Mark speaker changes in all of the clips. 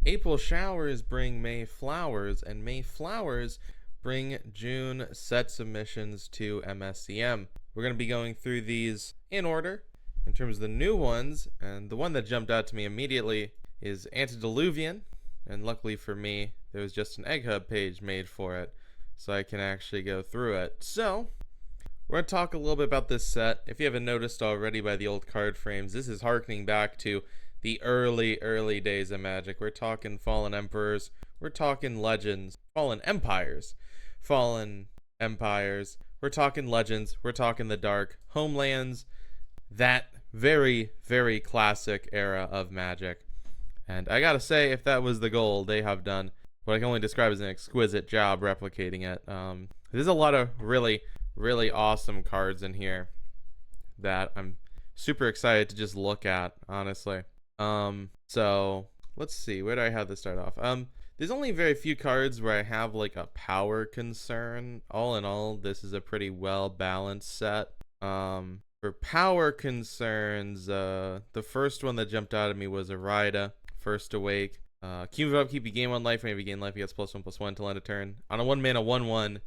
Speaker 1: April showers bring May flowers, and May flowers bring June set submissions to MSEM. We're going to be going through these in order in terms of the new ones, and the one that jumped out to me immediately is Antediluvian, and luckily for me, there was just an Egg Hub page made for it, so I can actually go through it. So, we're going to talk a little bit about this set. If you haven't noticed already by the old card frames, this is harkening back to the early days of Magic. We're talking Fallen Emperors, we're talking Legends, Fallen Empires, Fallen Empires, we're talking Legends, we're talking the Dark, Homelands, that very classic era of Magic. And I gotta say, if that was the goal, they have done what I can only describe as an exquisite job replicating it. There's a lot of really awesome cards in here that I'm super excited to just look at, honestly. So let's see, where do I have this start off? There's only very few cards where I have like a power concern. All in all, this is a pretty well balanced set. For power concerns, the first one that jumped out at me was Arida, First Awake. Cumulative upkeep, you gain 1 life, whenever you gain life, you get +1/+1 till end of turn. On a 1-mana 1/1,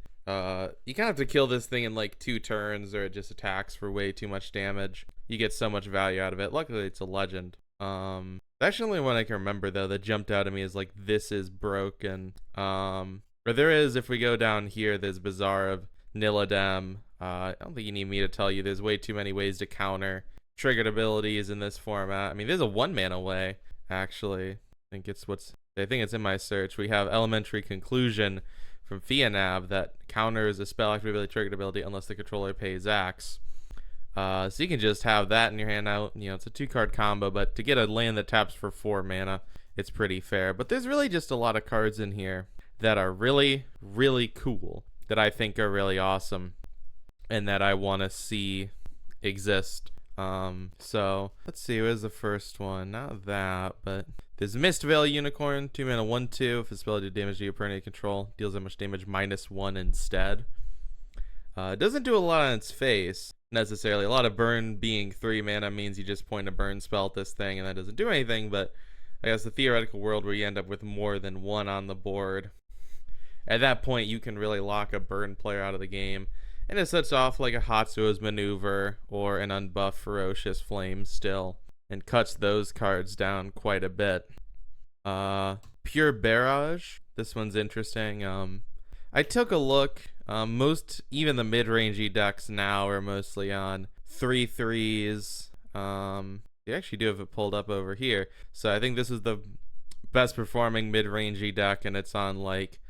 Speaker 1: you kind of have to kill this thing in like 2 turns, or it just attacks for way too much damage. You get so much value out of it. Luckily, it's a legend. That's the only one I can remember though that jumped out at me is like, this is broken. Or there is, if we go down here, there's Bazaar of Nilodem. I don't think you need me to tell you, there's way too many ways to counter triggered abilities in this format. I mean, there's a 1-mana way, actually. I think it's in my search. We have Elementary Conclusion from Fianab that counters a spell activability triggered ability unless the controller pays X. So you can just have that in your hand out. You know, it's a 2-card combo, but to get a land that taps for 4 mana, it's pretty fair. But there's really just a lot of cards in here that are really cool, that I think are really awesome, and that I want to see exist. So let's see, where's the first one? Not that, but there's Mistveil Unicorn, 2 mana 1/2. If the spell do damage to your permanent control, deals that much damage -1 instead. It doesn't do a lot on its face necessarily. A lot of burn being 3 mana means you just point a burn spell at this thing and that doesn't do anything, but I guess the theoretical world where you end up with more than 1 on the board, at that point you can really lock a burn player out of the game, and it sets off like a Hatsuo's Maneuver or an unbuffed Ferocious Flame still, and cuts those cards down quite a bit. Pure Barrage, this one's interesting. I took a look. Even the mid-rangey decks now are mostly on 3/3s. You actually do have it pulled up over here. So I think this is the best performing mid-rangey deck, and it's on like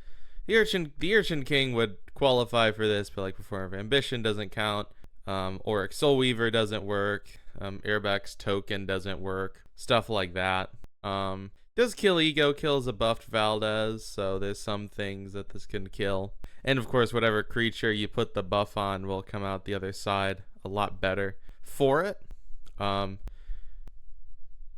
Speaker 1: the Urchin King would qualify for this, but like Performer of Ambition doesn't count. Auric Soulweaver doesn't work. Irbek's Token doesn't work. Stuff like that. Does kill Ego, kills a buffed Valdez, so there's some things that this can kill. And of course, whatever creature you put the buff on will come out the other side a lot better for it.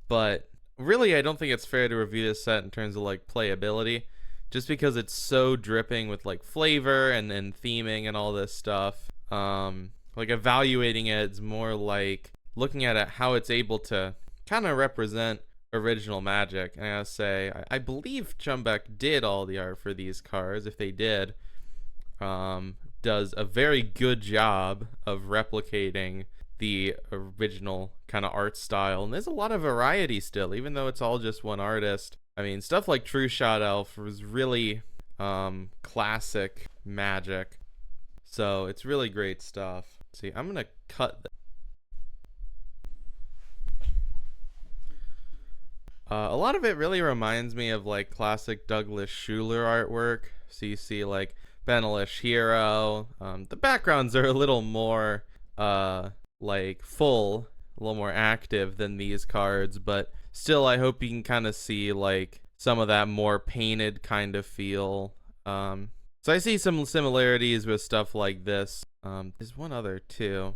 Speaker 1: But really, I don't think it's fair to review this set in terms of like playability, just because it's so dripping with like flavor and theming and all this stuff. Like evaluating it, it's more like looking at it how it's able to kind of represent original Magic. And I gotta say, I believe Chumbeck did all the art for these cards. If they did, does a very good job of replicating the original kind of art style. And there's a lot of variety still, even though it's all just one artist. I mean, stuff like True Shot Elf was really classic Magic. So it's really great stuff. See, I'm gonna cut a lot of it really reminds me of like classic Douglas Schuler artwork. So you see like Benelish Hero. The backgrounds are a little more like full, a little more active than these cards, but still I hope you can kind of see like some of that more painted kind of feel. So I see some similarities with stuff like this. There's one other too.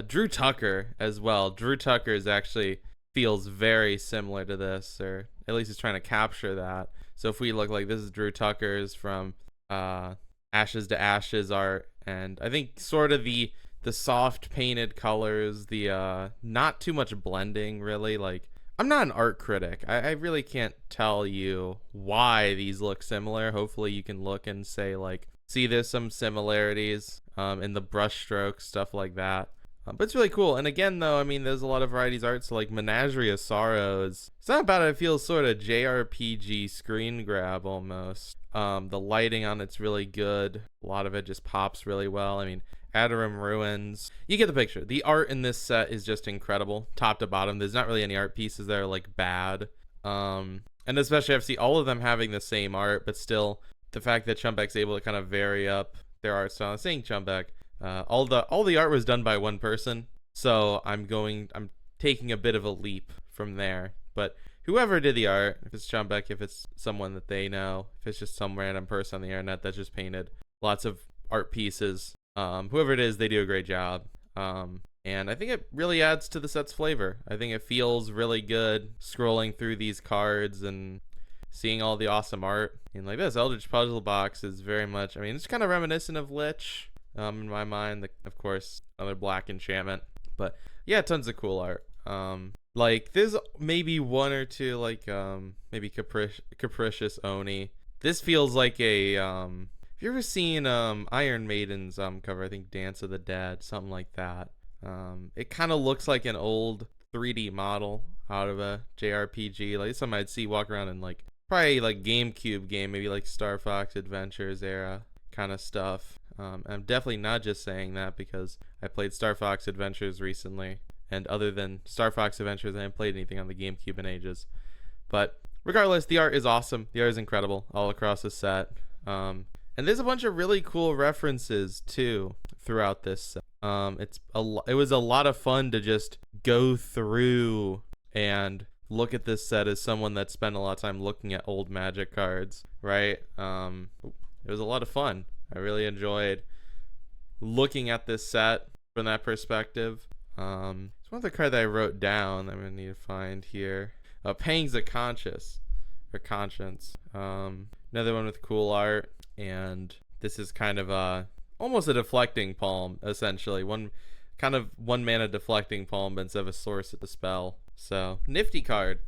Speaker 1: Drew Tucker as well. Drew Tucker is actually feels very similar to this, or at least is trying to capture that. So if we look, like, this is Drew Tucker's from Ashes to Ashes art, and I think sort of the soft painted colors, the not too much blending really, like I'm not an art critic. I really can't tell you why these look similar. Hopefully you can look and say, like, see, there's some similarities in the brush strokes, stuff like that. But it's really cool. And again, though, I mean, there's a lot of varieties art. So like Menagerie of Sorrows, it's not about it. It feels sort of JRPG screen grab almost. The lighting on it's really good. A lot of it just pops really well. I mean, Adarim Ruins. You get the picture. The art in this set is just incredible, top to bottom. There's not really any art pieces that are like bad. And especially I see all of them having the same art, but still the fact that Chumbek's able to kind of vary up their art style. Saying Chumbek, all the art was done by one person, so I'm taking a bit of a leap from there. But whoever did the art, if it's Chumbek, if it's someone that they know, if it's just some random person on the internet that just painted lots of art pieces, whoever it is, they do a great job. And I think it really adds to the set's flavor. I think it feels really good scrolling through these cards and seeing all the awesome art. And like this Eldritch Puzzle Box is very much, I mean, it's kind of reminiscent of Lich in my mind. Of course, another black enchantment. But yeah, tons of cool art. Like there's maybe one or two, like maybe Capricious Oni. This feels like a have you ever seen Iron Maiden's cover? I think Dance of the Dead, something like that. It kind of looks like an old 3D model out of a JRPG, like something I'd see walk around in like probably like GameCube game, maybe like Star Fox Adventures era kind of stuff. I'm definitely not just saying that because I played Star Fox Adventures recently, and other than Star Fox Adventures, I haven't played anything on the GameCube in ages. But regardless, the art is awesome. The art is incredible all across the set. And there's a bunch of really cool references too throughout this set. It was a lot of fun to just go through and look at this set as someone that spent a lot of time looking at old Magic cards, right? It was a lot of fun. I really enjoyed looking at this set from that perspective. It's one of the cards that I wrote down that I'm gonna need to find here. Pangs of Conscience. Another one with cool art, and this is kind of almost a deflecting palm, essentially. One mana deflecting palm, but instead of a source at the spell. So nifty card.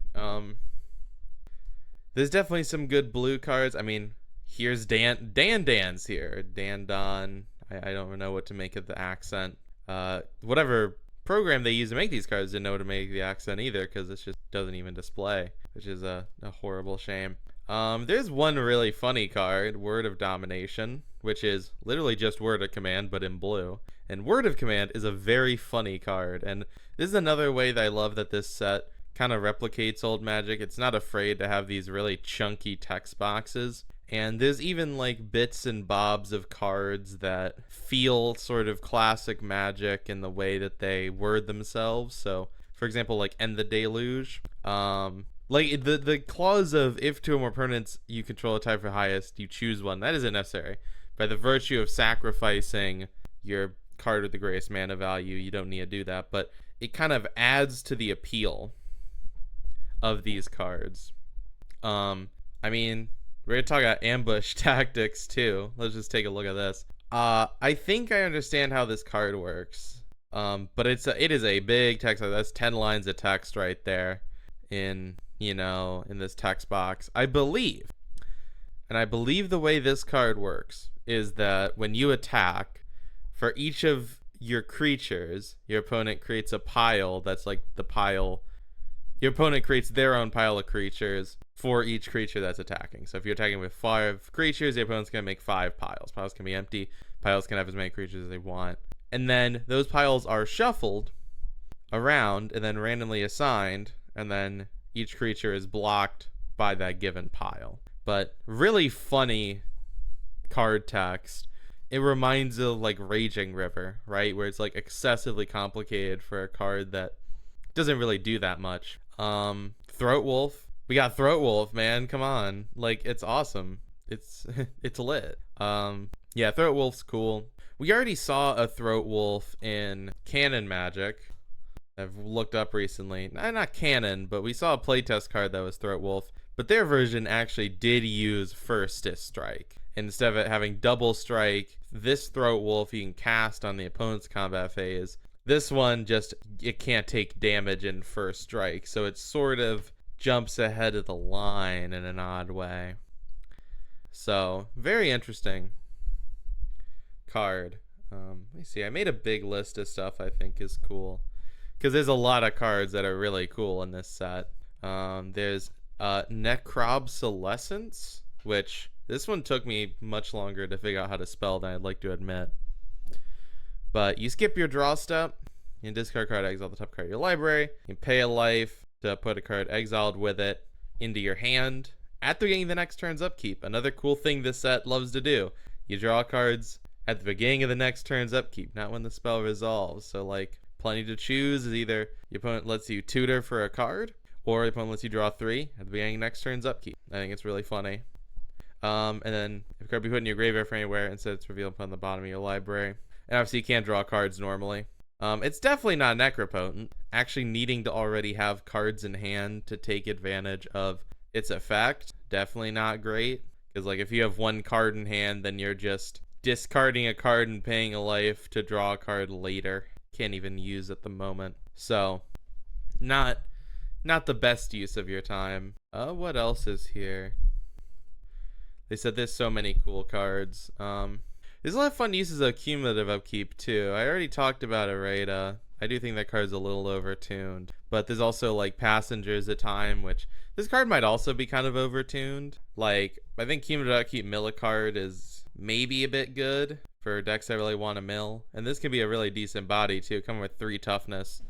Speaker 1: There's definitely some good blue cards. I mean, here's Dan's here. Dan. I don't know what to make of the accent. Whatever program they use to make these cards didn't know what to make the accent either, because it just doesn't even display, which is a horrible shame. There's one really funny card, Word of Domination, which is literally just Word of Command, but in blue. And Word of Command is a very funny card, and this is another way that I love that this set kind of replicates old Magic. It's not afraid to have these really chunky text boxes, and there's even like bits and bobs of cards that feel sort of classic Magic in the way that they word themselves. So, for example, like End the Deluge. Like the clause of if two or more permanents you control a type for highest, you choose one. That isn't necessary. By the virtue of sacrificing your card with the greatest mana value, you don't need to do that. But it kind of adds to the appeal of these cards. I mean, we're gonna talk about ambush tactics too. Let's just take a look at this. I think I understand how this card works. But it is a big text. That's 10 lines of text right there in this text box. I believe the way this card works is that when you attack, for each of your creatures, your opponent creates a pile that's like the pile. Your opponent creates their own pile of creatures for each creature that's attacking. So if you're attacking with 5 creatures, your opponent's going to make 5 piles. Piles can be empty. Piles can have as many creatures as they want. And then those piles are shuffled around and then randomly assigned, and then each creature is blocked by that given pile. But really funny card text. It reminds of like Raging River, right? Where it's like excessively complicated for a card that doesn't really do that much. Throat Wolf. We got Throat Wolf, man. Come on. Like, it's awesome. It's lit. Yeah, Throat Wolf's cool. We already saw a Throat Wolf in Canon Magic. I've looked up recently. Not canon, but we saw a playtest card that was Throat Wolf. But their version actually did use First Strike. Instead of it having double strike, this Throat Wolf you can cast on the opponent's combat phase. This one just, it can't take damage in first strike, so it sort of jumps ahead of the line in an odd way. So, very interesting card. Let me see. I made a big list of stuff I think is cool, because there's a lot of cards that are really cool in this set. There's Necrobsolescence, which this one took me much longer to figure out how to spell than I'd like to admit. But you skip your draw step, you discard card, exile the top card of your library. You pay a life to put a card exiled with it into your hand at the beginning of the next turn's upkeep. Another cool thing this set loves to do. You draw cards at the beginning of the next turn's upkeep, not when the spell resolves. So like, plenty to choose. Is either your opponent lets you tutor for a card, or your opponent lets you draw 3 at the beginning of next turn's upkeep. I think it's really funny. And then if a card be put in your graveyard from anywhere, instead it's revealed upon the bottom of your library. And obviously you can't draw cards normally. It's definitely not necropotent. Actually needing to already have cards in hand to take advantage of its effect, definitely not great. Because like, if you have 1 card in hand, then you're just discarding a card and paying a life to draw a card later. Can't even use at the moment. So not the best use of your time. What else is here? They said there's so many cool cards. There's a lot of fun uses of cumulative upkeep too. I already talked about it, right? I do think that card's a little overtuned. But there's also like Passengers of Time, which this card might also be kind of overtuned. Like, I think cumulative upkeep mill a card is maybe a bit good for decks that really want to mill. And this could be a really decent body too, coming with 3 toughness.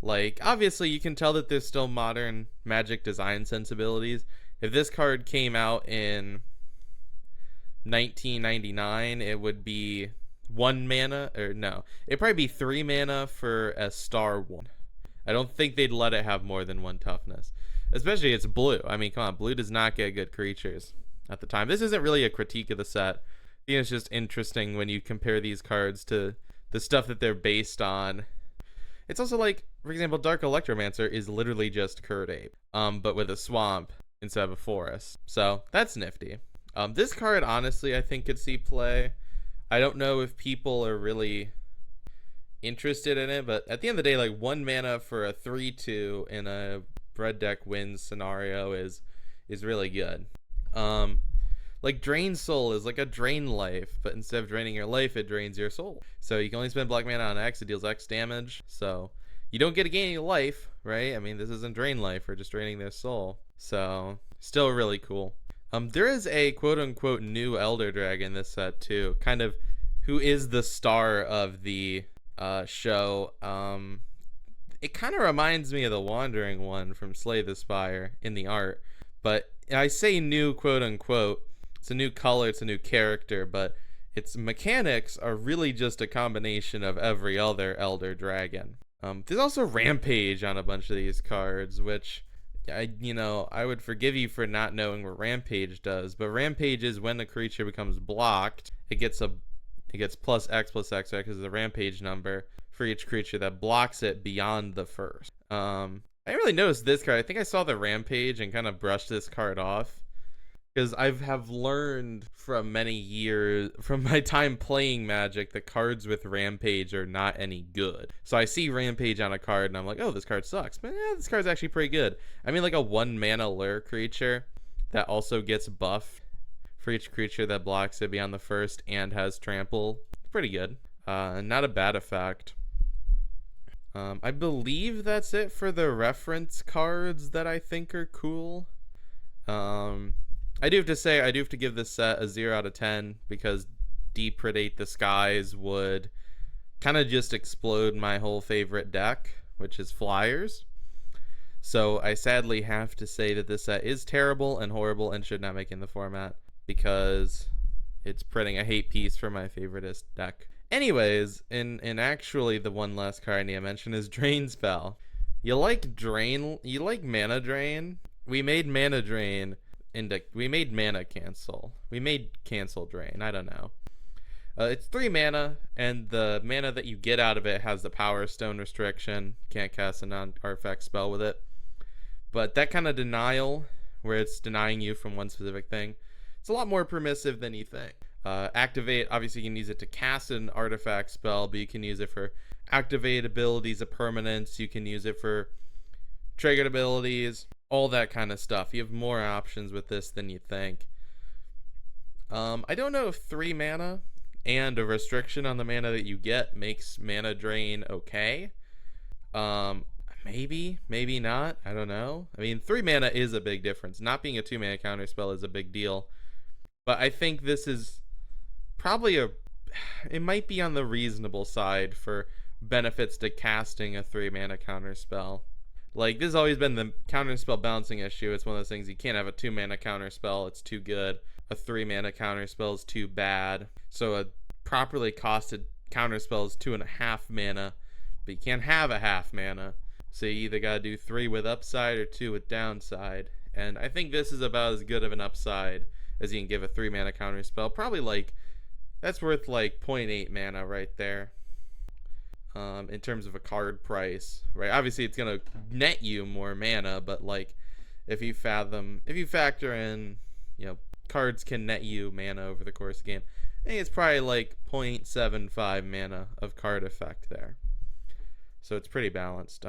Speaker 1: Like, obviously you can tell that there's still modern Magic design sensibilities. If this card came out in 1999, it would be 1 mana, or no, it'd probably be 3 mana for a star 1. I don't think they'd let it have more than 1 toughness, especially it's blue. I mean, come on, blue does not get good creatures at the time. This isn't really a critique of the set. I think it's just interesting when you compare these cards to the stuff that they're based on. It's also like, for example, Dark Electromancer is literally just Curd Ape, but with a swamp instead of a forest. So that's nifty. This card, honestly, I think could see play. I don't know if people are really interested in it, but at the end of the day, like, 1 mana for a 3/2 in a red deck wins scenario is really good. Like, Drain Soul is like a drain life, but instead of draining your life, it drains your soul. So you can only spend black mana on X, it deals X damage. So you don't get to gain any life, right? I mean, this isn't drain life, we're just draining their soul. So still really cool. There is a quote-unquote new Elder Dragon in this set too, kind of who is the star of the show. It kind of reminds me of the Wandering One from Slay the Spire in the art, but I say new quote-unquote. It's a new color, it's a new character, but its mechanics are really just a combination of every other Elder Dragon. There's also Rampage on a bunch of these cards, which I would forgive you for not knowing what Rampage does, but Rampage is when a creature becomes blocked, it gets plus X, right? Because it's a Rampage number for each creature that blocks it beyond the first. I didn't really notice this card. I think I saw the Rampage and kind of brushed this card off, because I have learned from many years, from my time playing Magic, that cards with Rampage are not any good. So I see Rampage on a card and I'm like, oh, this card sucks. But yeah, this card's actually pretty good. I mean, like a 1 mana lure creature that also gets buff for each creature that blocks it beyond the first and has trample. Pretty good. Not a bad effect. I believe that's it for the reference cards that I think are cool. I do have to say, I do have to give this set a 0 out of 10, because Depredate the Skies would kind of just explode my whole favorite deck, which is Flyers. So I sadly have to say that this set is terrible and horrible and should not make in the format, because it's printing a hate piece for my favoriteest deck. Anyways, in actually the one last card I need to mention is Drain Spell. You like Mana Drain? We made Mana Drain we made Mana Cancel. We made Cancel Drain. I don't know. It's 3 mana, and the mana that you get out of it has the Power Stone restriction. Can't cast a non-artifact spell with it. But that kind of denial, where it's denying you from one specific thing, it's a lot more permissive than you think. Activate, obviously you can use it to cast an artifact spell, but you can use it for activate abilities of permanence. You can use it for triggered abilities, all that kind of stuff. You have more options with this than you think. I don't know if 3 mana and a restriction on the mana that you get makes mana drain okay. Maybe not. I don't know. I mean, 3 mana is a big difference. Not being a 2 mana counter spell is a big deal. But I think this is probably it might be on the reasonable side for benefits to casting a 3 mana counter spell. Like, this has always been the counter spell balancing issue. It's one of those things, you can't have a 2 mana counter spell, it's too good. A 3 mana counter spell is too bad. So a properly costed counter spell is 2.5 mana, but you can't have a half mana. So you either gotta do 3 with upside or 2 with downside. And I think this is about as good of an upside as you can give a 3 mana counter spell. Probably like, that's worth like 0.8 mana right there. In terms of a card price, right? Obviously it's gonna net you more mana, but like if you factor in, you know, cards can net you mana over the course of the game, I think it's probably like 0.75 mana of card effect there. So it's pretty balanced.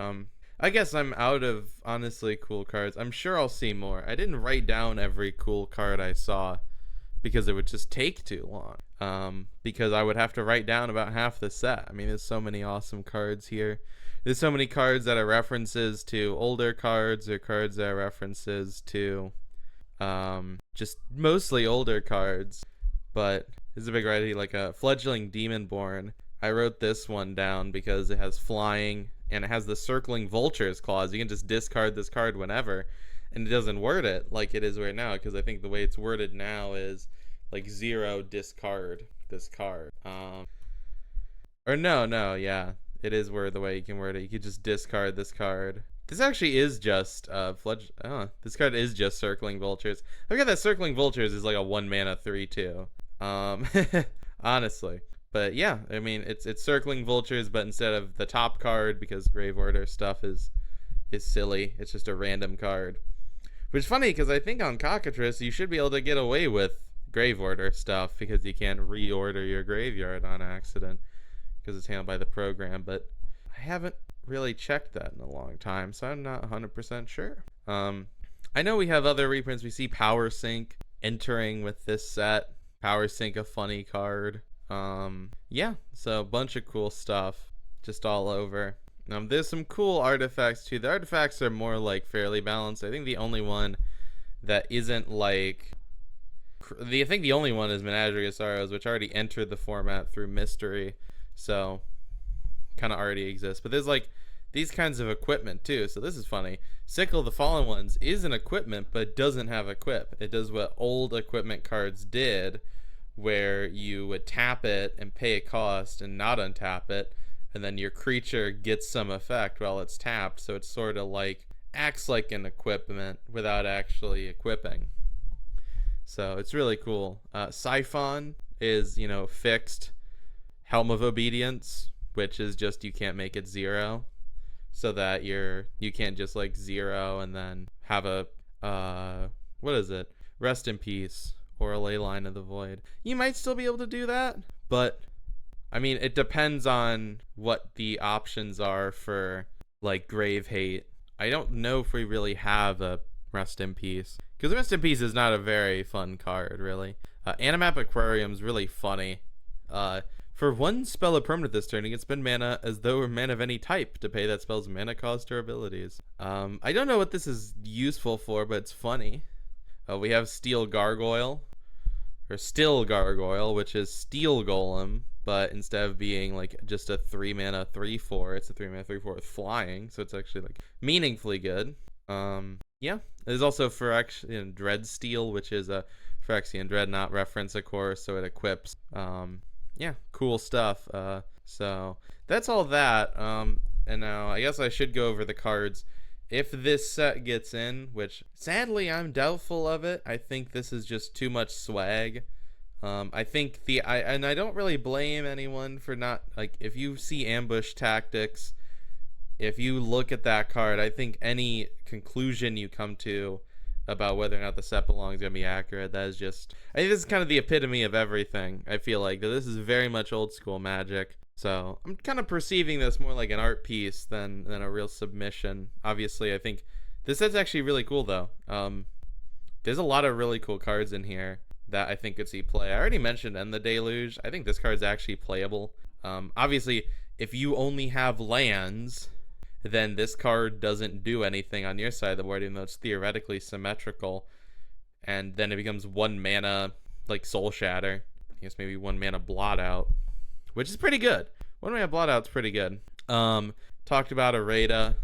Speaker 1: I guess I'm out of, honestly, cool cards. I'm sure I'll see more. I didn't write down every cool card I saw because it would just take too long. Because I would have to write down about half the set. I mean, there's so many awesome cards here. There's so many cards that are references to older cards or cards that are references to just mostly older cards. But this is a big variety, like a Fledgling Demonborn. I wrote this one down because it has flying and it has the circling vultures clause. You can just discard this card whenever, and it doesn't word it like it is right now, because I think the way it's worded now is like 0 discard this card. Or no, yeah, it is worded the way you can word it. You could just discard this card. This actually is just this card is just circling vultures. I forgot that circling vultures is like a 1 mana 3/2. Honestly. But yeah, I mean, it's circling vultures, but instead of the top card, because Grave Order stuff is silly, it's just a random card. Which is funny, because I think on Cockatrice, you should be able to get away with Grave Order stuff, because you can't reorder your graveyard on accident, because it's handled by the program, but I haven't really checked that in a long time, so I'm not 100% sure. I know we have other reprints. We see Power Sync entering with this set. Power Sync, a funny card. Yeah, so a bunch of cool stuff just all over. There's some cool artifacts too. The artifacts are more like fairly balanced. I think the only one that isn't like I think the only one is Menagerie of Sorrows, which already entered the format through Mystery, so kind of already exists. But there's like these kinds of equipment too, so this is funny. Sickle of the Fallen Ones is an equipment, but doesn't have equip. It does what old equipment cards did, where you would tap it and pay a cost and not untap it, and then your creature gets some effect while it's tapped, so it's sort of like acts like an equipment without actually equipping. So it's really cool. Siphon is, fixed Helm of Obedience, which is just you can't make it 0, so that you can't just like 0 and then have a Rest in Peace or a Ley Line of the Void. You might still be able to do that, but I mean, it depends on what the options are for like Grave Hate. I don't know if we really have a Rest in Peace, because Rest in Peace is not a very fun card, really. Animap Aquarium is really funny. For 1 spell of permanent this turn, you can spend mana as though a mana of any type to pay that spell's mana cost or abilities. I don't know what this is useful for, but it's funny. We have Steel Gargoyle, or Still Gargoyle, which is Steel Golem, but instead of being like just a 3 mana 3/4, it's a 3 mana 3/4 with flying, so it's actually like meaningfully good. Yeah, there's also Phyrexian Dreadsteel, which is a Phyrexian Dreadnought reference, of course, so it equips. Yeah, cool stuff. So that's all that. And now I guess I should go over the cards. If this set gets in, which sadly I'm doubtful of it, I think this is just too much swag. I think and I don't really blame anyone for not, like, if you see Ambush Tactics, if you look at that card, I think any conclusion you come to about whether or not the set belongs is going to be accurate. That is just, I think this is kind of the epitome of everything. I feel like this is very much old school Magic. So I'm kind of perceiving this more like an art piece than a real submission. Obviously, I think this set's actually really cool though. There's a lot of really cool cards in here that I think could see play. I already mentioned End the Deluge. I think this card's actually playable. Obviously, if you only have lands, then this card doesn't do anything on your side of the board, even though it's theoretically symmetrical. And then it becomes 1 mana, like Soul Shatter. I guess maybe 1 mana Blot Out, which is pretty good. 1 mana Blot Out's pretty good. Talked about Areta.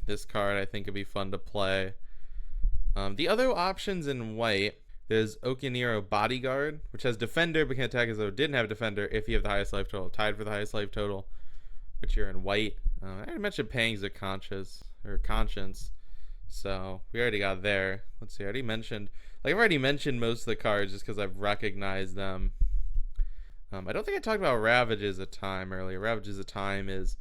Speaker 1: This card I think would be fun to play. The other options in white, there's Okiniro Bodyguard, which has Defender, but can attack as though it didn't have Defender if you have the highest life total, tied for the highest life total, which you're in white. I already mentioned Pangs of Conscience, so we already got there. Let's see, I've already mentioned most of the cards just because I've recognized them. I don't think I talked about Ravages of Time earlier. Ravages of Time is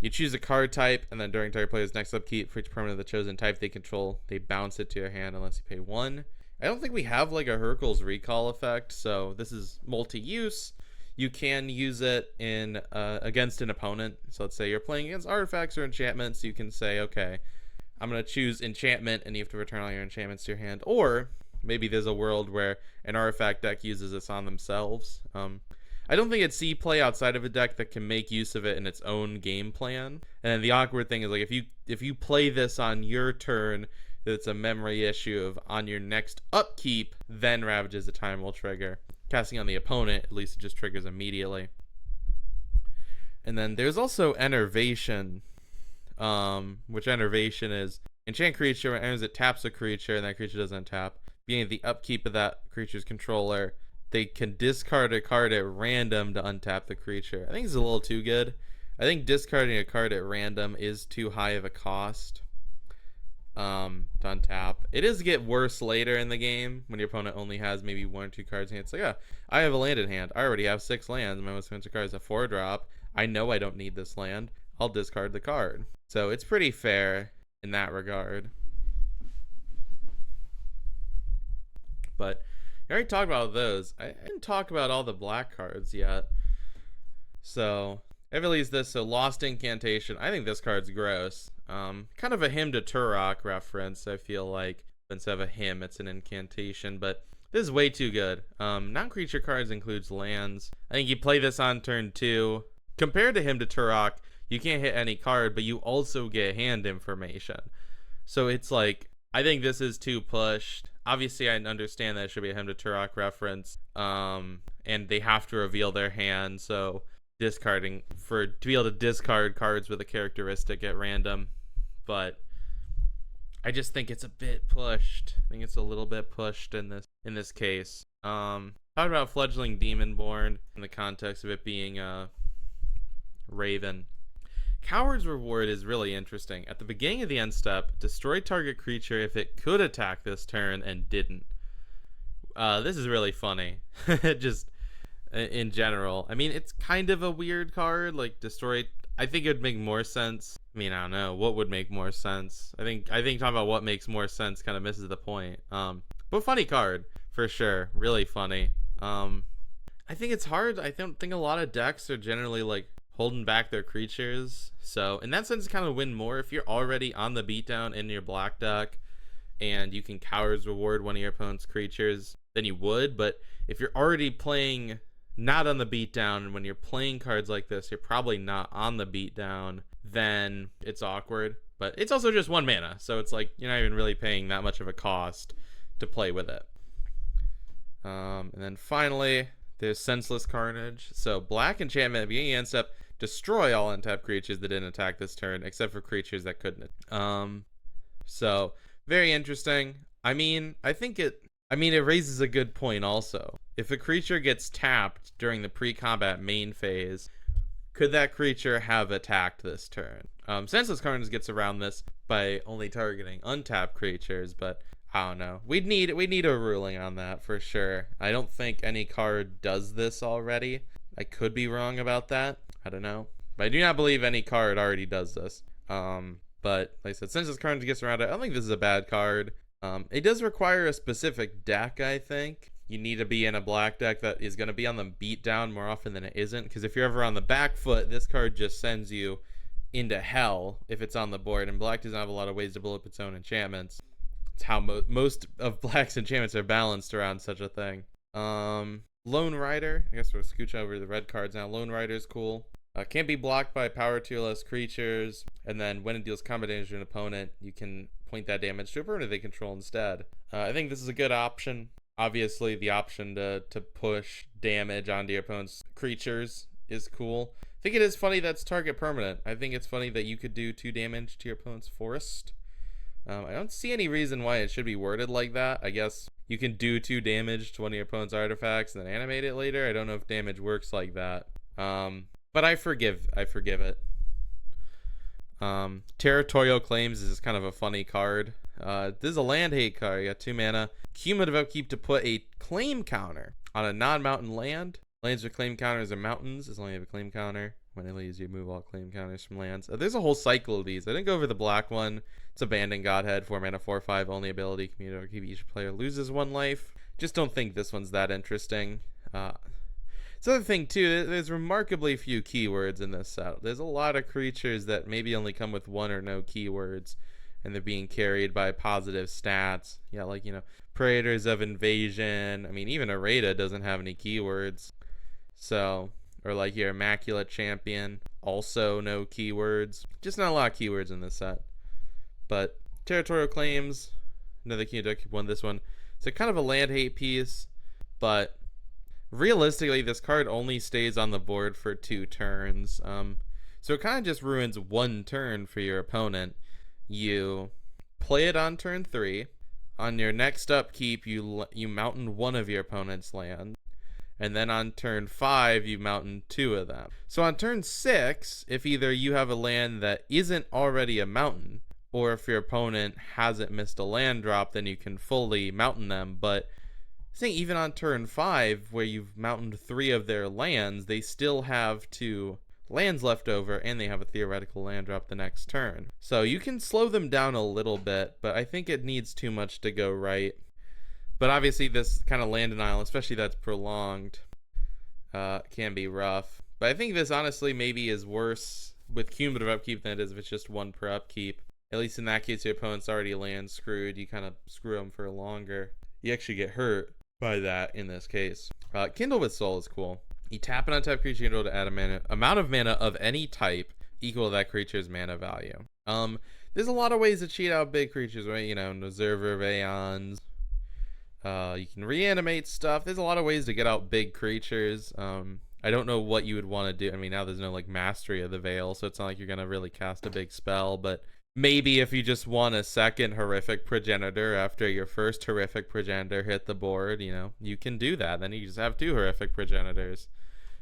Speaker 1: you choose a card type, and then during target player's next upkeep, for each permanent of the chosen type they control, they bounce it to your hand unless you pay 1. I don't think we have like a Hercule's Recall effect, so this is multi-use. You can use it in against an opponent. So let's say you're playing against artifacts or enchantments. You can say, okay, I'm going to choose enchantment, and you have to return all your enchantments to your hand. Or maybe there's a world where an artifact deck uses this on themselves. I don't think it's play outside of a deck that can make use of it in its own game plan. And then the awkward thing is, like, if you play this on your turn, it's a memory issue of on your next upkeep, then Ravages of Time will trigger. Casting on the opponent, at least it just triggers immediately. And then there's also Enervation, which Enervation is enchant creature. When it enters, it taps a creature, and that creature doesn't tap. Being the upkeep of that creature's controller, they can discard a card at random to untap the creature. I think it's a little too good. I think discarding a card at random is too high of a cost to untap. It does get worse later in the game when your opponent only has maybe 1 or 2 cards in hand. It's like, yeah, I have a land in hand. I already have 6 lands. My most expensive card is a 4-drop. I know I don't need this land. I'll discard the card. So it's pretty fair in that regard. But I already talked about those. I didn't talk about all the black cards yet. So I released this. So Lost Incantation. I think this card's gross. Kind of a Hymn to Turok reference, I feel like. Instead of a hymn, it's an incantation. But this is way too good. Non-creature cards includes lands. I think you play this on turn 2. Compared to Hymn to Turok, you can't hit any card, but you also get hand information. So it's like, I think this is too pushed. Obviously, I understand that it should be a Hymn to Turok reference, and they have to reveal their hand, so to be able to discard cards with a characteristic at random. But I just think it's a bit pushed. I think it's a little bit pushed in this case. Talking about Fledgling Demonborn in the context of it being a Raven. Coward's Reward is really interesting. At the beginning of the end step, destroy target creature if it could attack this turn and didn't. This is really funny. Just in general. I mean, it's kind of a weird card. Like, destroy. I think it would make more sense. I mean, I don't know. What would make more sense? I think talking about what makes more sense kind of misses the point. But funny card, for sure. Really funny. I think it's hard. I don't think a lot of decks are generally, like, holding back their creatures. So in that sense, kind of win more if you're already on the beatdown in your black deck and you can Coward's Reward one of your opponent's creatures, then you would. But if you're already playing not on the beatdown, and when you're playing cards like this, you're probably not on the beatdown, then it's awkward. But it's also just 1 mana, so it's like you're not even really paying that much of a cost to play with it. And then finally, there's Senseless Carnage. So black enchantment at the beginning of the end step, destroy all untapped creatures that didn't attack this turn, except for creatures that couldn't. So very interesting. I mean, it raises a good point also. If a creature gets tapped during the pre-combat main phase, could that creature have attacked this turn? Senseless Carnage gets around this by only targeting untapped creatures, but I don't know. We'd need a ruling on that for sure. I don't think any card does this already. I could be wrong about that. I don't know. But I do not believe any card already does this. But like I said, since this card gets around it, I don't think this is a bad card. It does require a specific deck, I think. you need to be in a black deck that is going to be on the beatdown more often than it isn't. Because if you're ever on the back foot, this card just sends you into hell if it's on the board. And black doesn't have a lot of ways to blow up its own enchantments. It's how most of black's enchantments are balanced around such a thing. Lone Rider. I guess we'll scooch over the red cards now. Lone Rider's cool. Can't be blocked by power 2 less creatures, and then when it deals combat damage to an opponent, you can point that damage to a permanent they control instead. I think this is a good option. Obviously, the option to push damage onto your opponent's creatures is cool. I think it is funny that's target permanent. I think it's funny that you could do 2 damage to your opponent's forest. I don't see any reason why it should be worded like that. I guess you can do 2 damage to one of your opponent's artifacts and then animate it later. I don't know if damage works like that. But I forgive it. Territorial Claims is kind of a funny card. This is a land hate card. You got 2 mana. Cumulative upkeep to put a claim counter on a non-mountain land. Lands with claim counters are mountains, as long as you have a claim counter. When it leaves, you move all claim counters from lands. There's a whole cycle of these. I didn't go over the black one. It's Abandoned Godhead, 4 mana, 4/5, only ability. Cumulative upkeep, each player loses 1 life. Just don't think this one's that interesting. It's another thing too, there's remarkably few keywords in this set. There's a lot of creatures that maybe only come with 1 or no keywords, and they're being carried by positive stats. Yeah, like, Praetors of Invasion. I mean, even Areta doesn't have any keywords. So, or like your Immaculate Champion, also no keywords. Just not a lot of keywords in this set. But Territorial Claims, another key deck won this one. It's a kind of a land hate piece, but realistically, this card only stays on the board for 2 turns. So it kind of just ruins 1 turn for your opponent. You play it on turn 3. On your next upkeep, you mountain 1 of your opponent's lands. And then on turn 5, you mountain 2 of them. So on turn 6, if either you have a land that isn't already a mountain, or if your opponent hasn't missed a land drop, then you can fully mountain them. But I think even on turn 5, where you've mountained 3 of their lands, they still have 2 lands left over, and they have a theoretical land drop the next turn. So you can slow them down a little bit, but I think it needs too much to go right. But obviously this kind of land denial, especially that's prolonged, can be rough. But I think this honestly maybe is worse with cumulative upkeep than it is if it's just 1 per upkeep. At least in that case, your opponent's already land screwed. You kind of screw them for longer. You actually get hurt by that in this case. Kindle with Soul is cool. You tap an untapped creature, you're able to add amount of mana of any type equal to that creature's mana value. There's a lot of ways to cheat out big creatures, right? Observer of Aeons. You can reanimate stuff. There's a lot of ways to get out big creatures. I don't know what you would want to do. I mean, now there's no Mastery of the Veil, so it's not like you're gonna really cast a big spell, but maybe if you just want a second horrific progenitor after your first horrific progenitor hit the board, you can do that. Then you just have 2 horrific progenitors,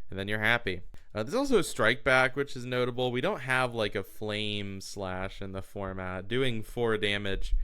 Speaker 1: and then you're happy. There's also a strike back, which is notable. We don't have a flame slash in the format. Doing 4 damage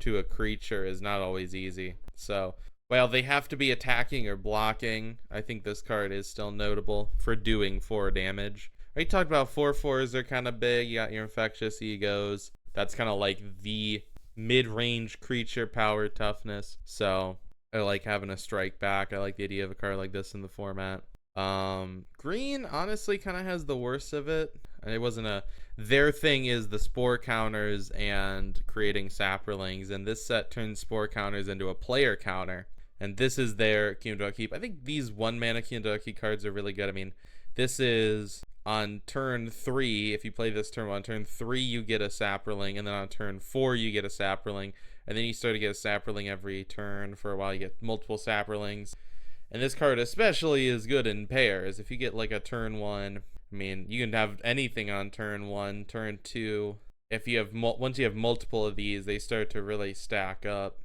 Speaker 1: to a creature is not always easy. So, while they have to be attacking or blocking, I think this card is still notable for doing 4 damage. I talked about 4/4s are kind of big. You got your Infectious Egos. That's kind of like the mid-range creature power toughness. So I like having a strike back. I like the idea of a card like this in the format. Green honestly kind of has the worst of it. And it wasn't their thing is the spore counters and creating saprolings. And this set turns spore counters into a player counter. And this is their cumulative upkeep. I think these 1 mana cumulative upkeep cards are really good. I mean, this is on turn 3, if you play this turn 1, on turn 3 you get a saproling, and then on turn 4 you get a saproling, and then you start to get a saproling every turn. For a while you get multiple saprolings. And this card especially is good in pairs. If you get a turn 1, I mean, you can have anything on turn 1, turn 2. If you have once you have multiple of these, they start to really stack up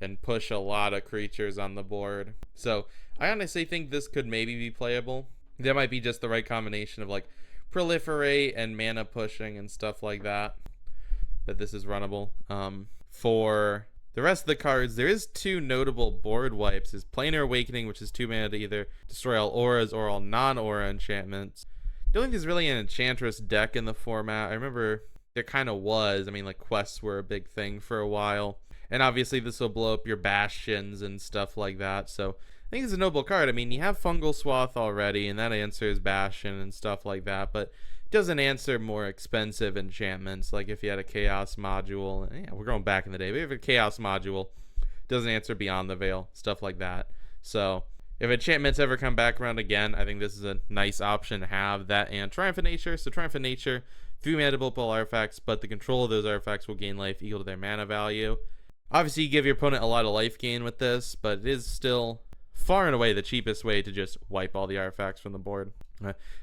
Speaker 1: and push a lot of creatures on the board. So I honestly think this could maybe be playable. That might be just the right combination of proliferate and mana pushing and stuff like that this is runnable. For the rest of the cards, there is 2 notable board wipes. Is Planar Awakening, which is 2 mana to either destroy all auras or all non-aura enchantments. I don't think there's really an Enchantress deck in the format. I remember there kind of was. I mean, quests were a big thing for a while. And obviously this will blow up your bastions and stuff like that. So I think it's a noble card. I mean, you have Fungal Swath already, and that answers bastion and stuff like that, but it doesn't answer more expensive enchantments. Like if you had a Chaos module, yeah, we're going back in the day, but if you have a Chaos module, it doesn't answer Beyond the Veil, stuff like that. So if enchantments ever come back around again, I think this is a nice option to have, that and Triumphant Nature. So Triumphant Nature, 3 mana multiple artifacts, but the control of those artifacts will gain life equal to their mana value. Obviously, you give your opponent a lot of life gain with this, but it is still far and away the cheapest way to just wipe all the artifacts from the board.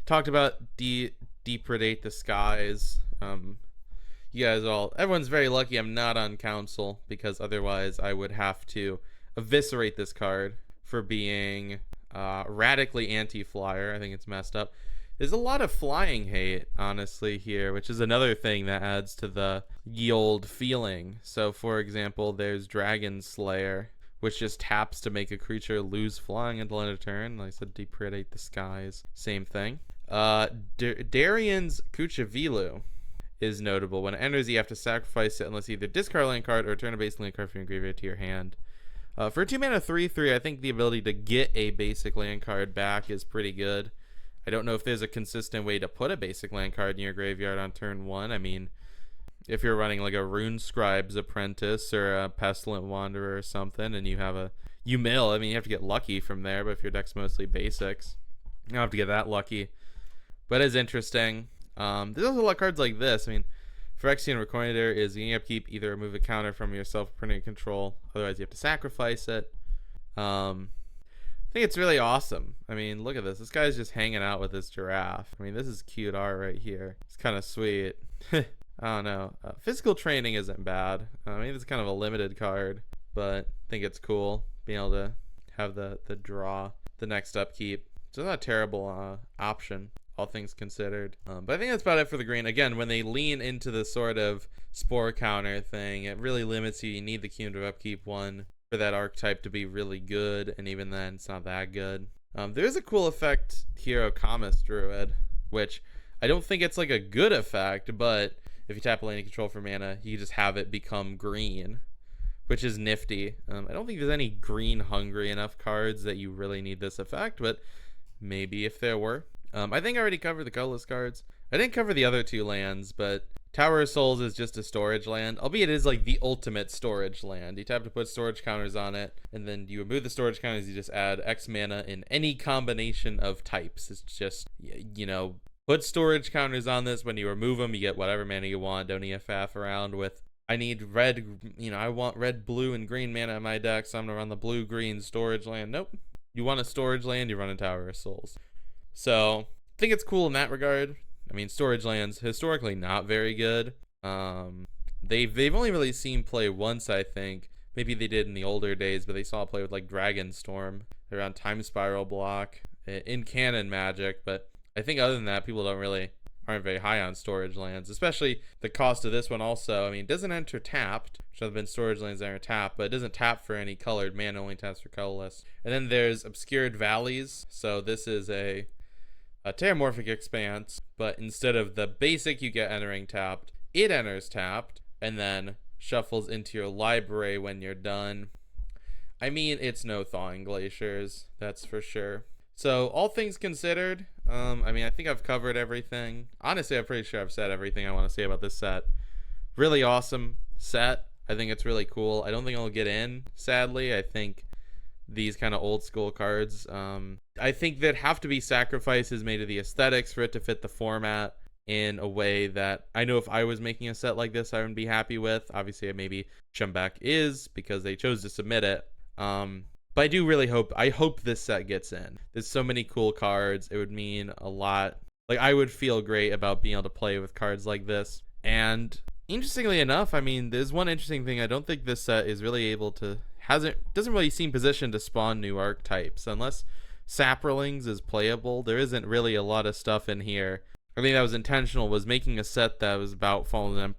Speaker 1: Talked about Depredate the Skies. You guys everyone's very lucky I'm not on council, because otherwise I would have to eviscerate this card for being radically anti-flyer. I think it's messed up. There's a lot of flying hate, honestly, here, which is another thing that adds to the ye olde feeling. So, for example, there's Dragon Slayer, which just taps to make a creature lose flying until end of turn. Like I said, Depredate the Skies, same thing. Darian's Kuchavilu is notable. When it enters, you have to sacrifice it unless you either discard a land card or return a basic land card from your graveyard to your hand. For a 2 mana 3/3, I think the ability to get a basic land card back is pretty good. I don't know if there's a consistent way to put a basic land card in your graveyard on turn 1. I mean, if you're running like a Rune Scribe's Apprentice or a Pestilent Wanderer or something, and you have you mill, I mean, you have to get lucky from there, but if your deck's mostly basics, you don't have to get that lucky. But it's interesting. There's also a lot of cards like this. I mean, Phyrexian Recordator is you have to keep either remove a counter from your self-printing control, otherwise you have to sacrifice it. I think it's really awesome. I mean, look at this. This guy's just hanging out with this giraffe. I mean, this is cute art right here. It's kind of sweet. I don't know. Physical Training isn't bad. I mean, it's kind of a limited card, but I think it's cool being able to have the draw, the next upkeep. So it's not a terrible option, all things considered. But I think that's about it for the green. Again, when they lean into the sort of spore counter thing, it really limits you. You need the cumulative upkeep one for that archetype to be really good, and even then it's not that good. There's a cool effect here, Okamis Druid, which I don't think it's like a good effect, but if you tap a land control for mana, you just have it become green, which is nifty. I don't think there's any green hungry enough cards that you really need this effect, but maybe if there were. I think I already covered the colorless cards. I didn't cover the other 2 lands, but Tower of Souls is just a storage land, albeit it is like the ultimate storage land. You tap to put storage counters on it, and then you remove the storage counters, you just add X mana in any combination of types. It's just, you know, put storage counters on this. When you remove them, you get whatever mana you want. Don't faff around with, I need red, you know, I want red, blue, and green mana in my deck, so I'm going to run the blue-green storage land. Nope. You want a storage land, you run a Tower of Souls. So, I think it's cool in that regard. I mean, storage lands, historically not very good. They've only really seen play once, I think. Maybe they did in the older days, but they saw it play with like Dragonstorm around Time Spiral block in canon Magic. But I think other than that, people aren't very high on storage lands, especially the cost of this one also. I mean, it doesn't enter tapped, which have been storage lands that are tapped, but it doesn't tap for any colored mana, only taps for colorless. And then there's Obscured Valleys. So this is a Terramorphic Expanse, but instead of the basic you get entering tapped, it enters tapped and then shuffles into your library when you're done. I mean, it's no Thawing Glaciers, that's for sure. So all things considered, I mean, I think I've covered everything. Honestly, I'm pretty sure I've said everything I want to say about this set. Really awesome set. I think it's really cool. I don't think I'll get in, sadly. I think these kind of old school cards, I think there'd have to be sacrifices made to the aesthetics for it to fit the format in a way that I know if I was making a set like this, I wouldn't be happy with. Obviously, maybe Shumbeck is, because they chose to submit it. But I do really hope this set gets in. There's so many cool cards. It would mean a lot. Like, I would feel great about being able to play with cards like this. And interestingly enough, I mean, there's one interesting thing. I don't think this set is really able to, doesn't really seem positioned to spawn new archetypes. Unless Saprolings is playable, there isn't really a lot of stuff in here. I think that was intentional, was making a set that was about Fallen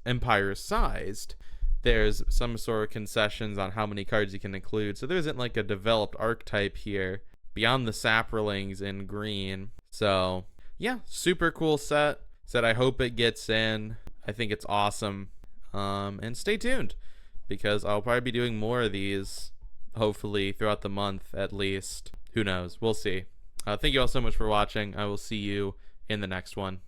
Speaker 1: Empires sized. There's some sort of concessions on how many cards you can include, so there isn't like a developed archetype here beyond the Saprolings in green. So yeah, super cool set. I hope it gets in. I think it's awesome. And stay tuned, because I'll probably be doing more of these, hopefully throughout the month at least. Who knows? We'll see. Thank you all so much for watching. I will see you in the next one.